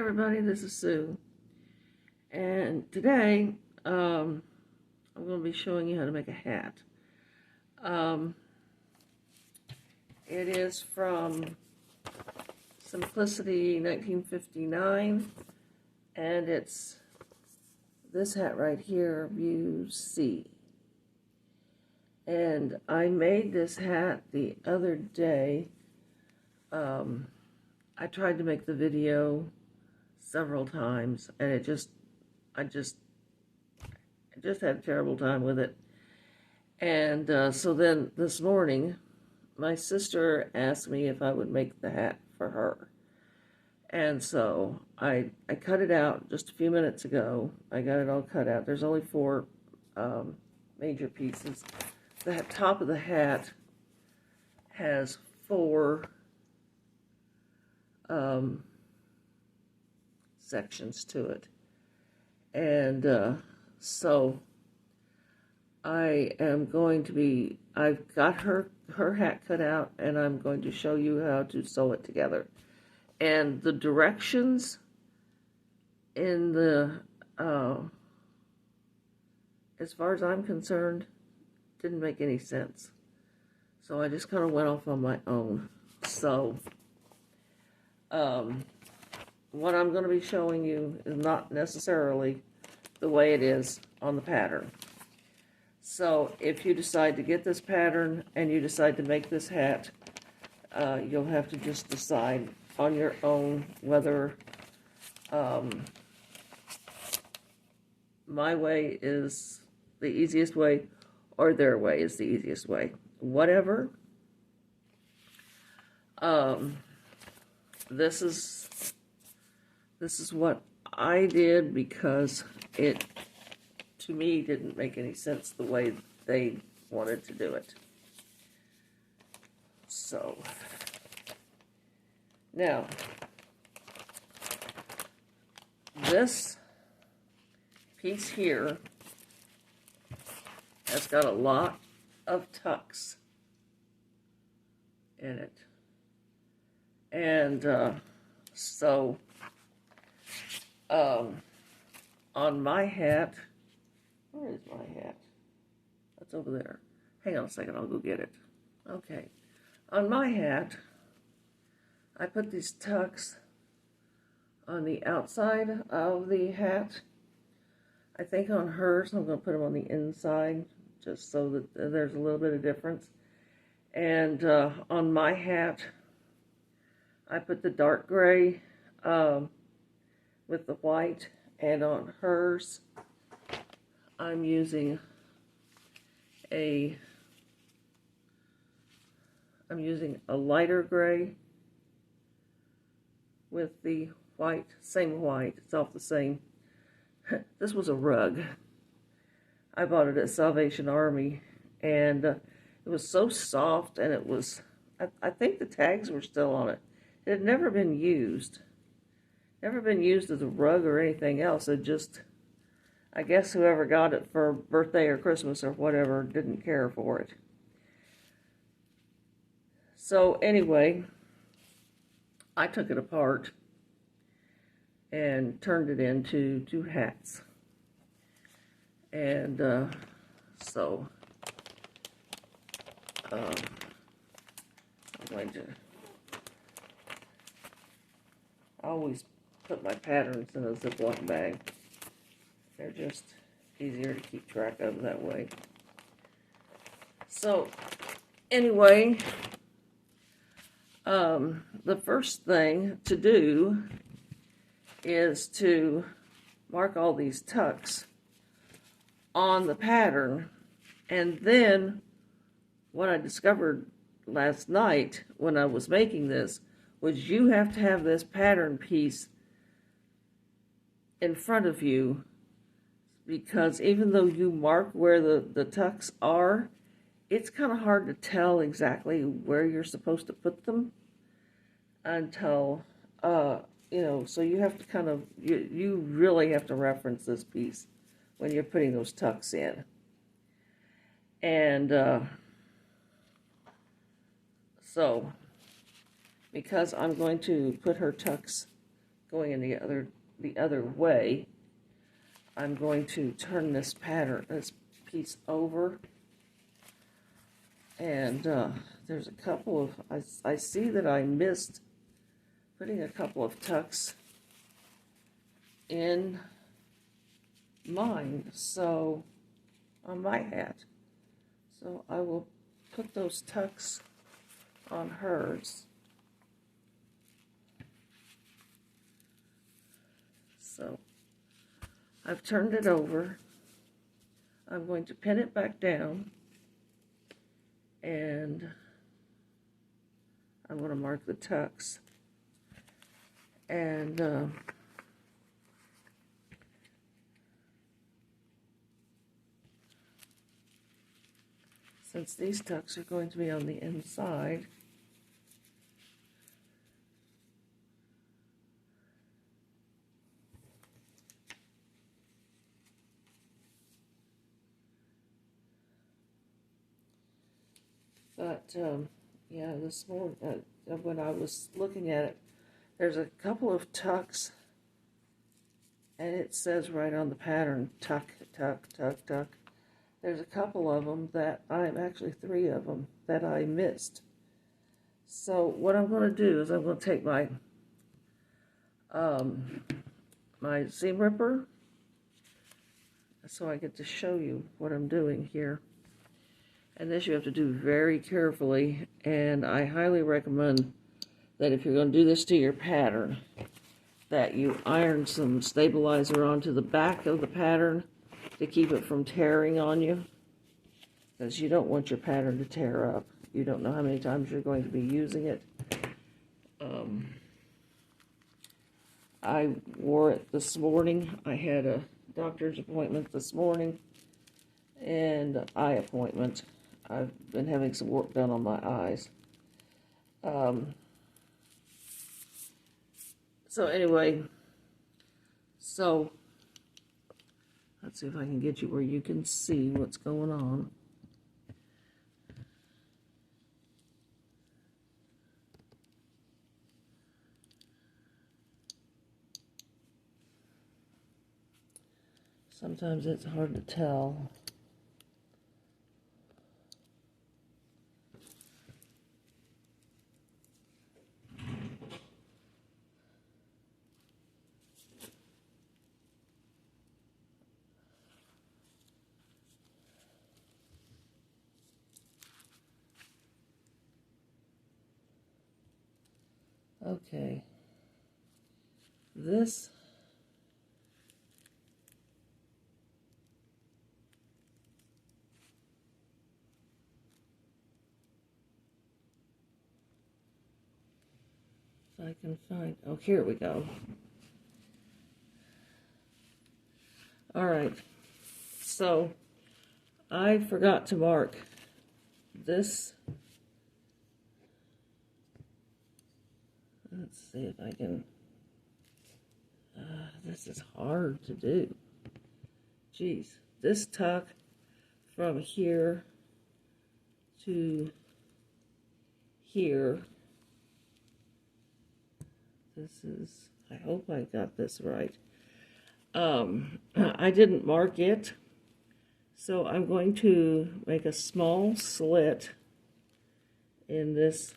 everybody, this is Sue, and today I'm going to be showing you how to make a hat. Um, it is from Simplicity 1959, and it's this hat right here, View C. And I made this hat the other day. I tried to make the video several times, and I just had a terrible time with it. And so then this morning, my sister asked me if I would make the hat for her. And so I cut it out just a few minutes ago. I got it all cut out. There's only four major pieces. The top of the hat has four sections to it. And so I've got her hat cut out, and I'm going to show you how to sew it together. And the directions in the, as far as I'm concerned, didn't make any sense. So I just kind of went off on my own. So, what I'm going to be showing you is not necessarily the way it is on the pattern. So if you decide to get this pattern and you decide to make this hat, you'll have to just decide on your own whether my way is the easiest way or their way is the easiest way. Whatever. This is what I did because it, to me, didn't make any sense the way they wanted to do it. So, now, this piece here has got a lot of tucks in it. And so on my hat, where is my hat? That's over there. Hang on a second, I'll go get it. Okay. On my hat, I put these tucks on the outside of the hat. I think on hers, I'm going to put them on the inside, just so that there's a little bit of difference. And on my hat, I put the dark gray with the white, and on hers, I'm using a lighter gray with the white, same white, it's off the same. This was a rug. I bought it at Salvation Army, and it was so soft, and it was, I think the tags were still on it. It had never been used as a rug or anything else. It just, I guess whoever got it for birthday or Christmas or whatever didn't care for it. So anyway, I took it apart and turned it into two hats. And so I'm going to always put my patterns in a Ziploc bag. They're just easier to keep track of that way. So anyway, the first thing to do is to mark all these tucks on the pattern. And then what I discovered last night when I was making this was you have to have this pattern piece in front of you, because even though you mark where the tucks are, it's kind of hard to tell exactly where you're supposed to put them until, so you have to kind of, you really have to reference this piece when you're putting those tucks in. And so, because I'm going to put her tucks going in the other way, I'm going to turn this piece over, and there's a couple of, I see that I missed putting a couple of tucks in mine, so on my hat. So I will put those tucks on hers. So I've turned it over. I'm going to pin it back down, and I'm going to mark the tucks. And since these tucks are going to be on the inside, but yeah, this morning when I was looking at it, there's a couple of tucks, and it says right on the pattern, tuck, tuck, tuck, tuck. There's a couple of them that actually 3 of them that I missed. So what I'm going to do is I'm going to take my my seam ripper, so I get to show you what I'm doing here. And this you have to do very carefully, and I highly recommend that if you're going to do this to your pattern, that you iron some stabilizer onto the back of the pattern to keep it from tearing on you, because you don't want your pattern to tear up. You don't know how many times you're going to be using it. I wore it this morning. I had a doctor's appointment this morning and an eye appointment. I've been having some work done on my eyes. So anyway, so let's see if I can get you where you can see what's going on. Sometimes it's hard to tell. Okay, this if I can find, oh, here we go. All right, so I forgot to mark this. Let's see if I can, this is hard to do. Geez, this tuck from here to here, this is, I hope I got this right. I didn't mark it, so I'm going to make a small slit in this,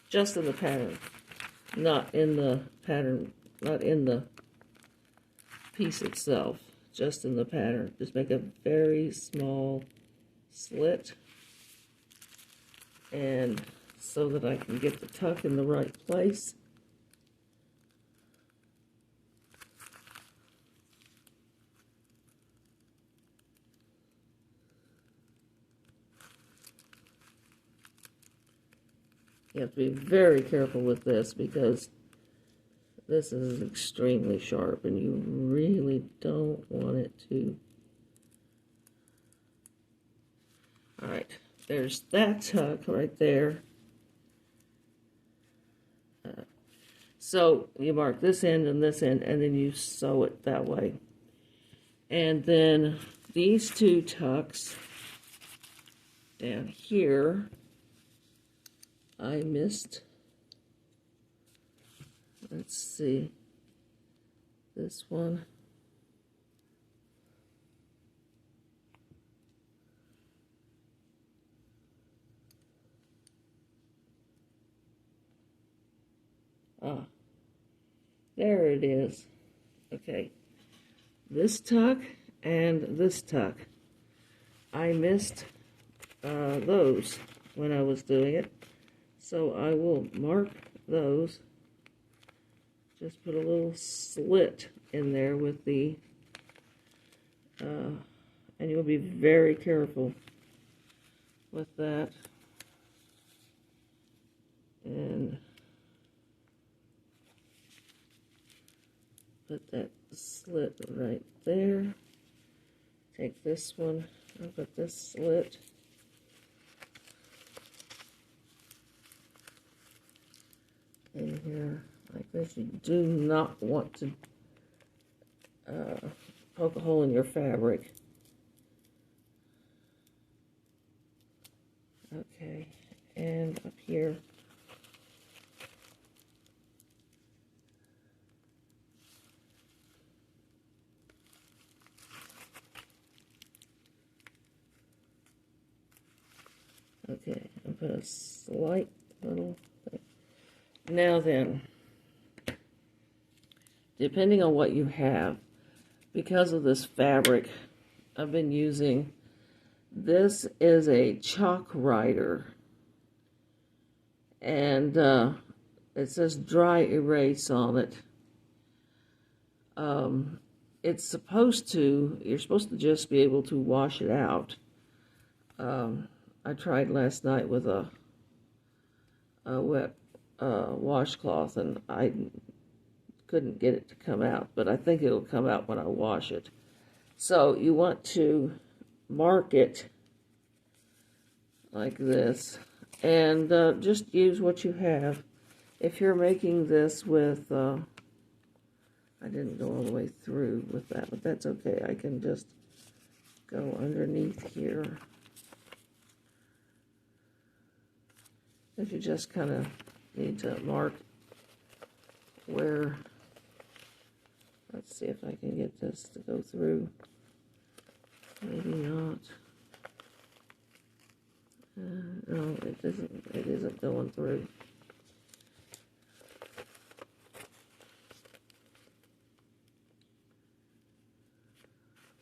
just in the pattern, not in the pattern, not in the piece itself, just in the pattern. Just make a very small slit, and so that I can get the tuck in the right place. You have to be very careful with this because this is extremely sharp and you really don't want it to. All right, there's that tuck right there. So you mark this end and this end, and then you sew it that way. And then these 2 tucks down here, I missed let's see, this one. Ah, there it is. Okay, this tuck and this tuck. I missed those when I was doing it, so I will mark those. Just put a little slit in there with the, and you'll be very careful with that. And put that slit right there. Take this one and put this slit. In here like this. You do not want to poke a hole in your fabric. Okay, and up here. Okay, I'll put a slight little thing. Now then, depending on what you have, because of this fabric, I've been using, this is a chalk writer, and it says dry erase on it. It's supposed to, you're supposed to just be able to wash it out. I tried last night with a wet washcloth, and I couldn't get it to come out, but I think it'll come out when I wash it. So you want to mark it like this, and just use what you have. If you're making this with, I didn't go all the way through with that, but that's okay. I can just go underneath here. If you just kind of need to mark where, let's see if I can get this to go through. Maybe not. No, it isn't going through.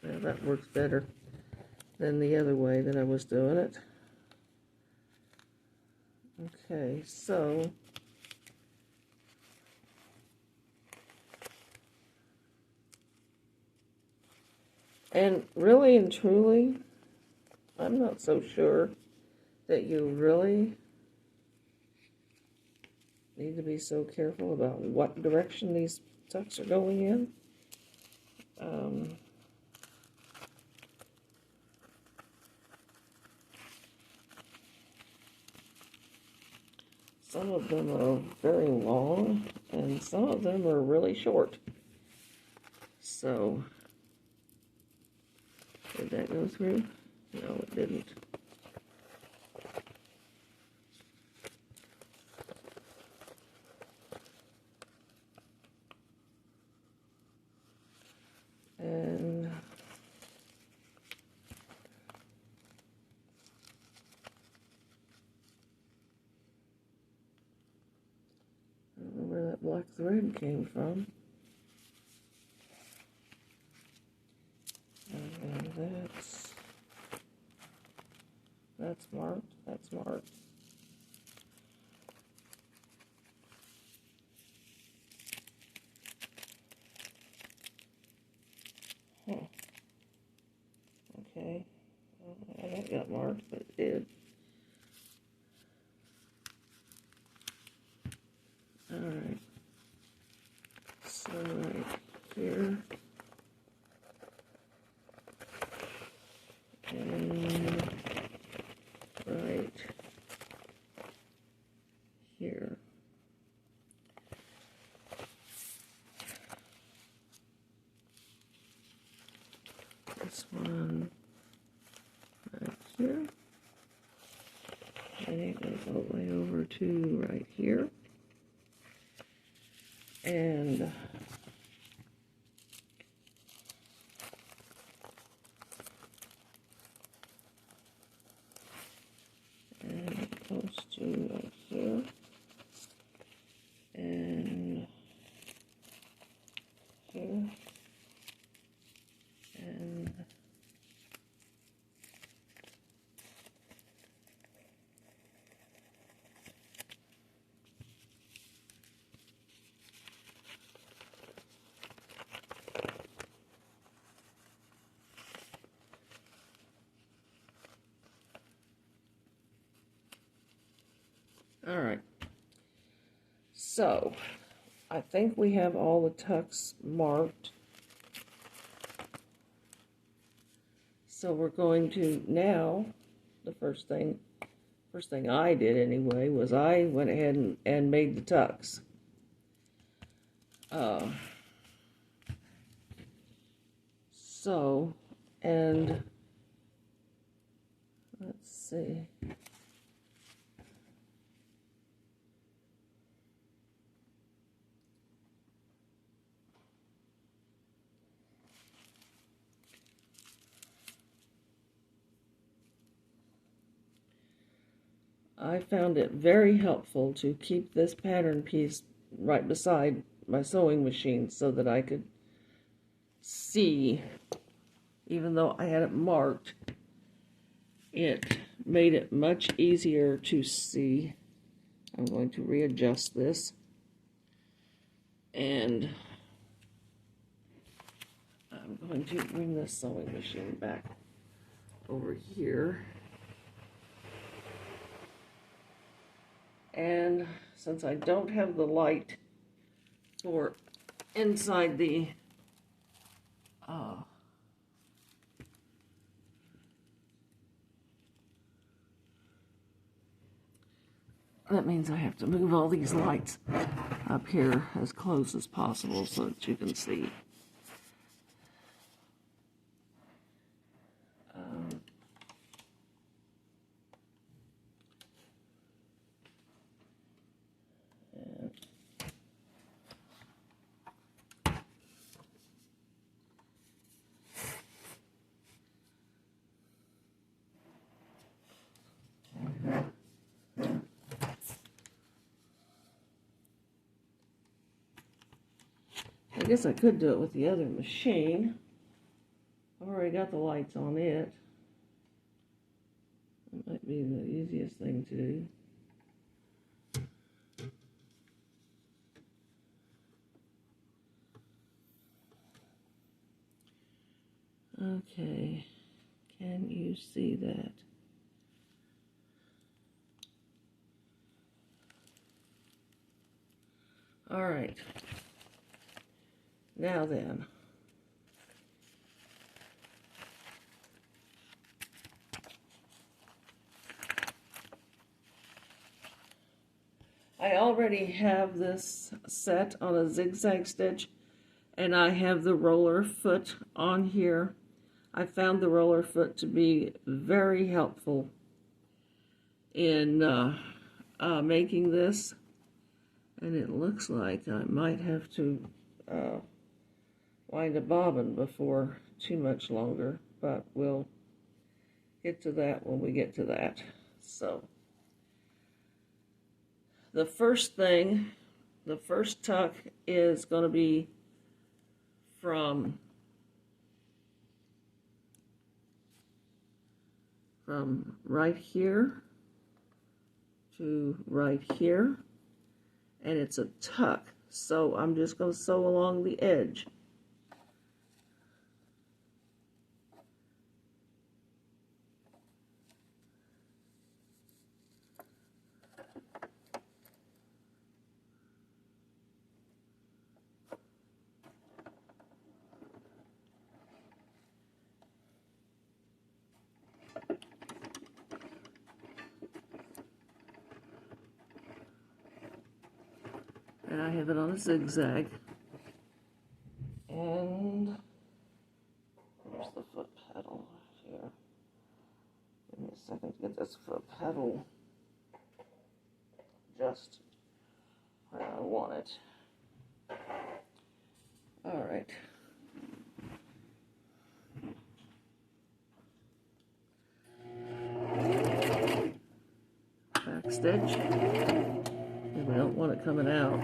Now that works better than the other way that I was doing it. Okay, so and really and truly, I'm not so sure that you really need to be so careful about what direction these tucks are going in. Some of them are very long, and some of them are really short. So, did that go through? No, it didn't. And I don't know where that black thread came from. And then that's marked, that's marked. Huh. Okay. That got marked, but it did. Alright. So right here. And right here. This one right here. And it goes all the way over to right here. And it goes to right here. And here. And all right. So I think we have all the tucks marked. So we're going to now, the first thing I did anyway, was I went ahead and made the tucks. And let's see. I found it very helpful to keep this pattern piece right beside my sewing machine so that I could see, even though I had it marked, it made it much easier to see. I'm going to readjust this, and I'm going to bring this sewing machine back over here. And since I don't have the light for inside the that means I have to move all these lights up here as close as possible so that you can see. I guess I could do it with the other machine. I've already got the lights on it. That might be the easiest thing to do. Okay, can you see that? All right, now then. I already have this set on a zigzag stitch, and I have the roller foot on here. I found the roller foot to be very helpful in making this, and it looks like I might have to wind a bobbin before too much longer, but we'll get to that when we get to that. So the first tuck is going to be from right here to right here, and it's a tuck, so I'm just going to sew along the edge. And I have it on a zigzag. And here's the foot pedal here. Give me a second to get this foot pedal just where I want it. All right. Back stitch. And we don't want it coming out.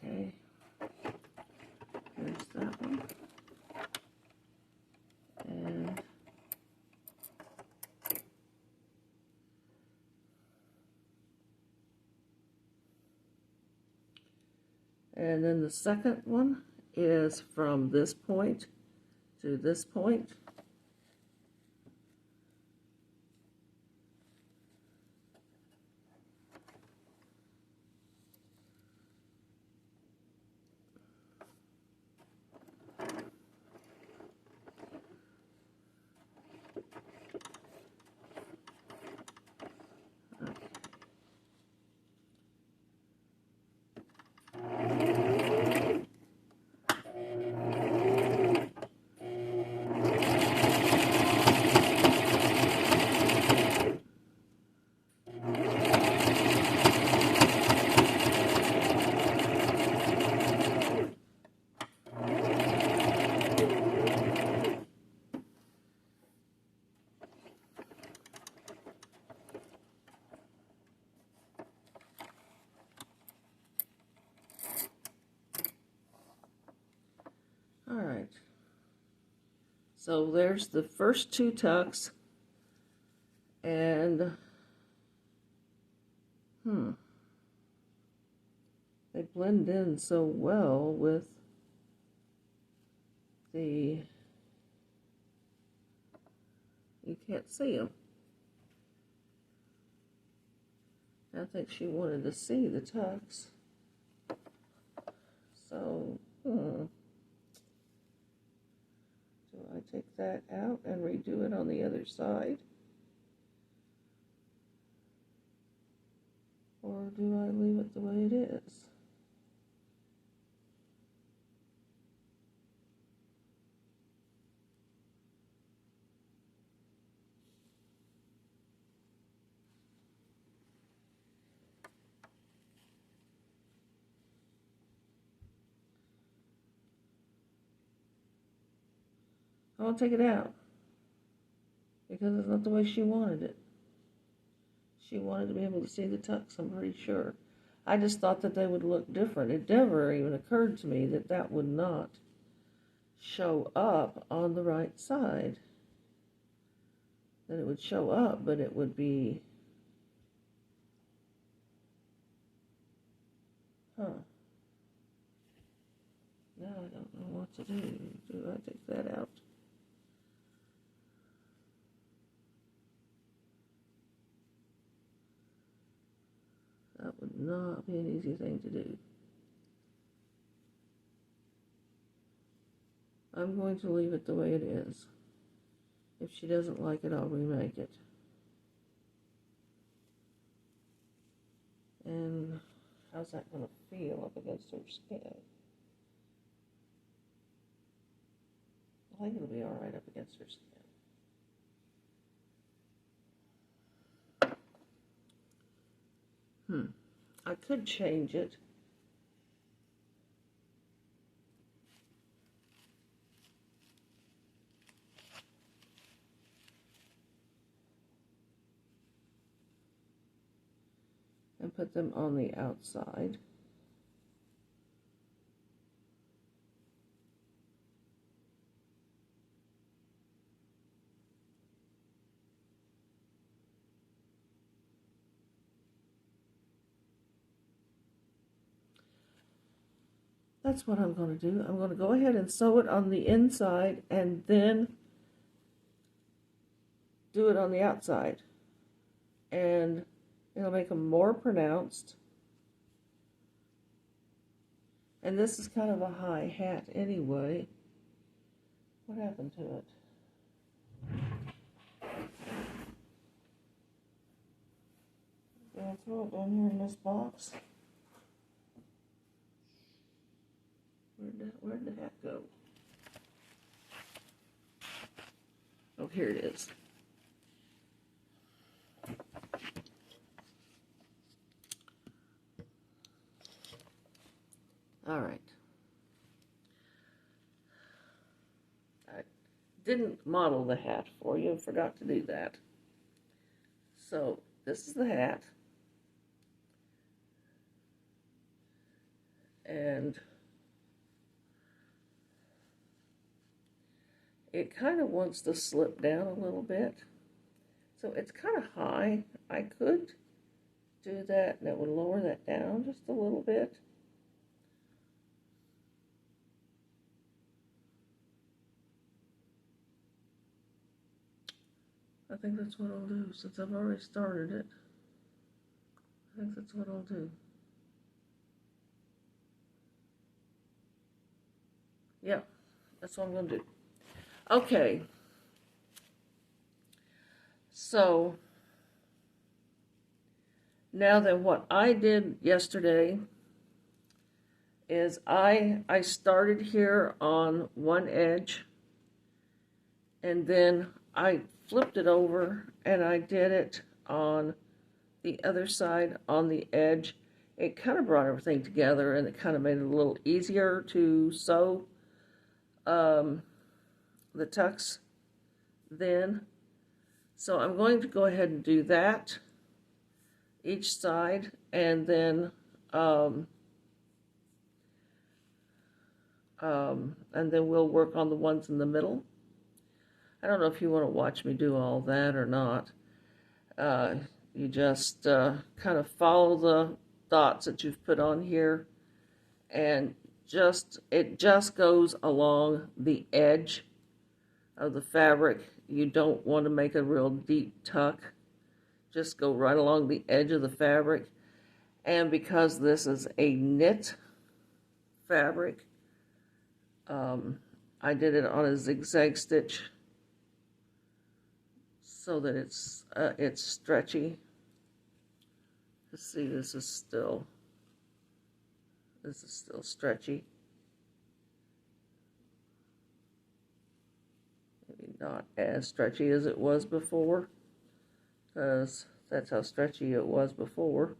Okay. There's that one. And then the second one is from this point to this point. All right. So there's the first two tucks, and they blend in so well with the, you can't see them. I think she wanted to see the tucks. So, do I take that out and redo it on the other side? Or do I leave it the way it is? I'll take it out because it's not the way she wanted it. She wanted to be able to see the tucks, I'm pretty sure. I just thought that they would look different. It never even occurred to me that that would not show up on the right side. That it would show up, but it would be, Now I don't know what to do. Do I take that out? That would not be an easy thing to do. I'm going to leave it the way it is. If she doesn't like it, I'll remake it. And how's that going to feel up against her skin? I think it'll be all right up against her skin. I could change it. And put them on the outside. That's what I'm going to do. I'm going to go ahead and sew it on the inside and then do it on the outside. And it'll make them more pronounced. And this is kind of a high hat anyway. What happened to it? I'll throw it down here in this box. Where'd the hat go? Oh, here it is. All right. I didn't model the hat for you, forgot to do that. So this is the hat. And it kind of wants to slip down a little bit. So it's kind of high. I could do that and it would lower that down just a little bit. I think that's what I'll do since I've already started it. I think that's what I'll do. Yeah, that's what I'm going to do. Okay. So, now then what I did yesterday is I started here on one edge and then I flipped it over and I did it on the other side on the edge. It kind of brought everything together and it kind of made it a little easier to sew the tucks then. So I'm going to go ahead and do that each side and then we'll work on the ones in the middle. I don't know if you want to watch me do all that or not. You just kind of follow the dots that you've put on here and it just goes along the edge of the fabric. You don't want to make a real deep tuck. Just go right along the edge of the fabric. And because this is a knit fabric, I did it on a zigzag stitch so that it's stretchy. Let's see, this is still stretchy. Maybe not as stretchy as it was before, because that's how stretchy it was before.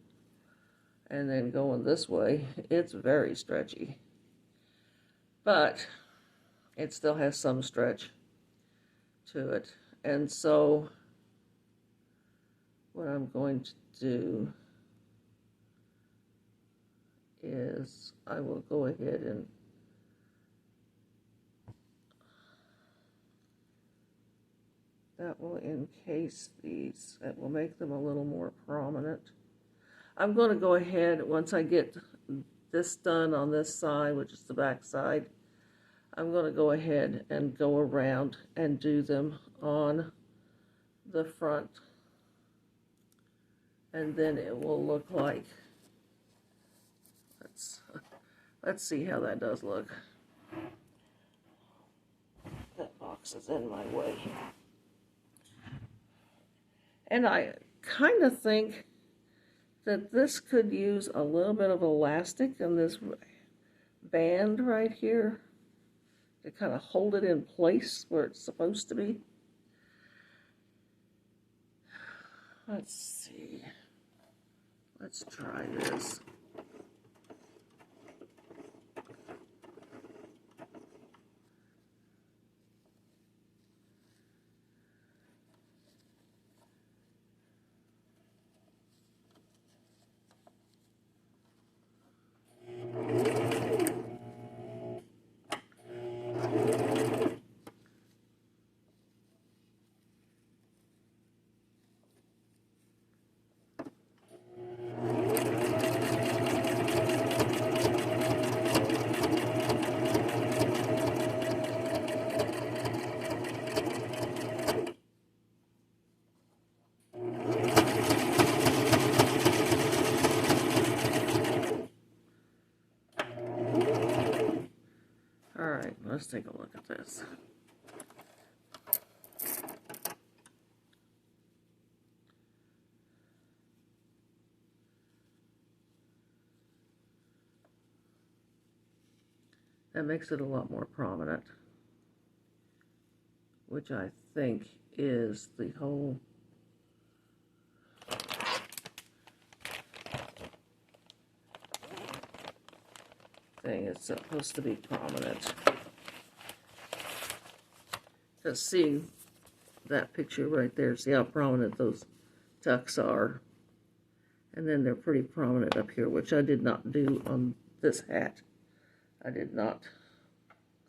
And then going this way, it's very stretchy. But it still has some stretch to it. And so what I'm going to do is I will go ahead and that will encase these. That will make them a little more prominent. I'm going to go ahead, once I get this done on this side, which is the back side, I'm going to go ahead and go around and do them on the front. And then it will look like, let's see how that does look. That box is in my way. And I kind of think that this could use a little bit of elastic in this band right here to kind of hold it in place where it's supposed to be. Let's see. Let's try this. Let's take a look at this. That makes it a lot more prominent, which I think is the whole thing. It's supposed to be prominent. Just see that picture right there. See how prominent those tucks are. And then they're pretty prominent up here, which I did not do on this hat. I did not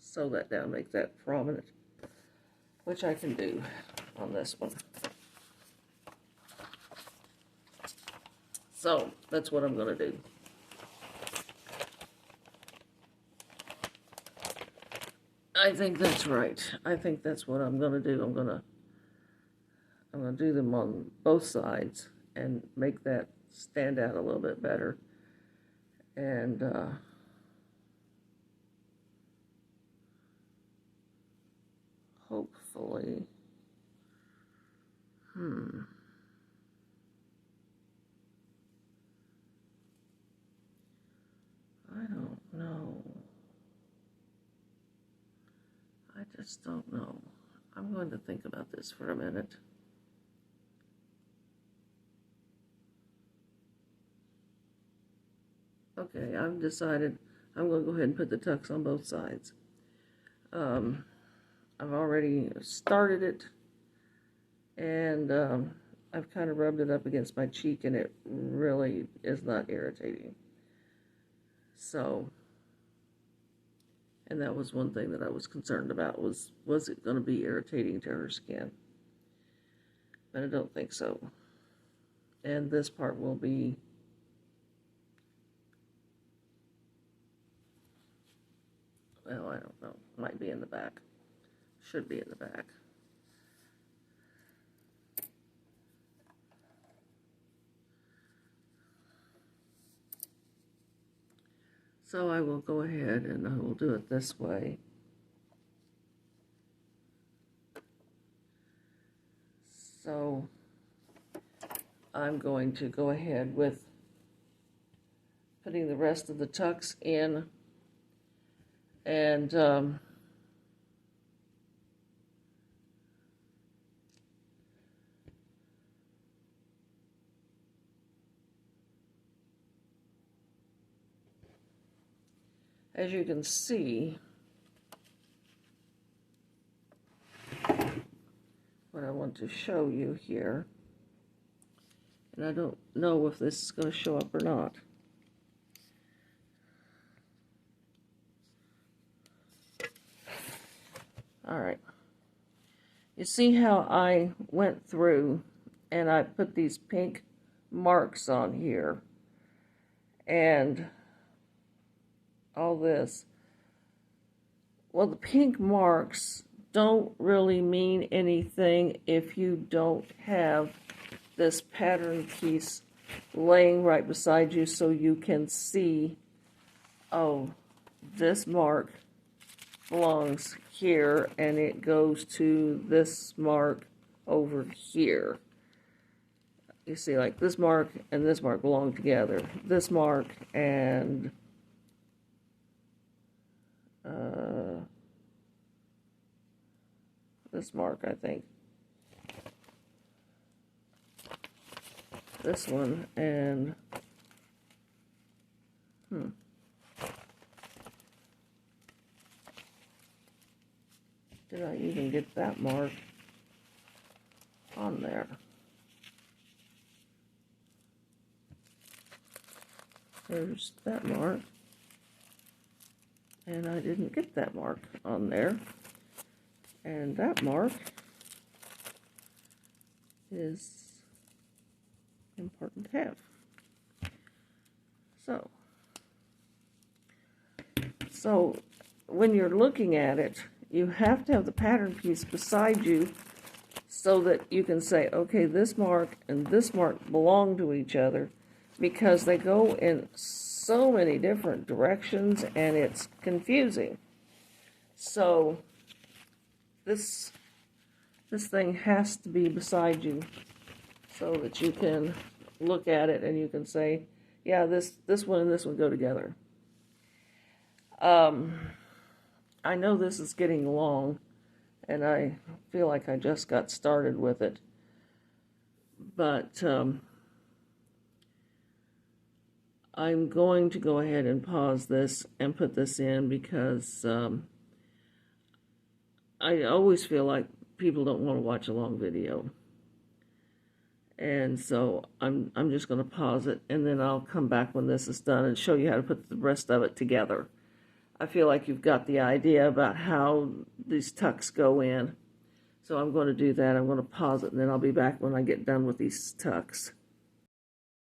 sew that down, make that prominent, which I can do on this one. So that's what I'm going to do. I think that's right. I think that's what I'm going to do. I'm going to do them on both sides and make that stand out a little bit better. And hopefully, I don't know. I just don't know. I'm going to think about this for a minute. Okay, I've decided I'm going to go ahead and put the tucks on both sides. I've already started it, and I've kind of rubbed it up against my cheek, and it really is not irritating. So, and that was one thing that I was concerned about, was it going to be irritating to her skin? But I don't think so. And this part will be well, I don't know. Might be in the back. Should be in the back. So I will go ahead and I will do it this way. So I'm going to go ahead with putting the rest of the tucks in, and as you can see, what I want to show you here, and I don't know if this is going to show up or not. All right. You see how I went through and I put these pink marks on here and all this. Well, the pink marks don't really mean anything if you don't have this pattern piece laying right beside you so you can see, oh, this mark belongs here and it goes to this mark over here. You see, like this mark and this mark belong together. This mark and this mark, I think. This one and did I even get that mark on there? There's that mark. And I didn't get that mark on there. And that mark is important to have. So when you're looking at it, you have to have the pattern piece beside you so that you can say, okay, this mark and this mark belong to each other, because they go in so many different directions and it's confusing. So this thing has to be beside you so that you can look at it and you can say, yeah, this one and this one go together. I know this is getting long, and I feel like I just got started with it. But I'm going to go ahead and pause this and put this in because I always feel like people don't want to watch a long video. And so I'm just going to pause it, and then I'll come back when this is done and show you how to put the rest of it together. I feel like you've got the idea about how these tucks go in. So I'm going to do that. I'm going to pause it, and then I'll be back when I get done with these tucks.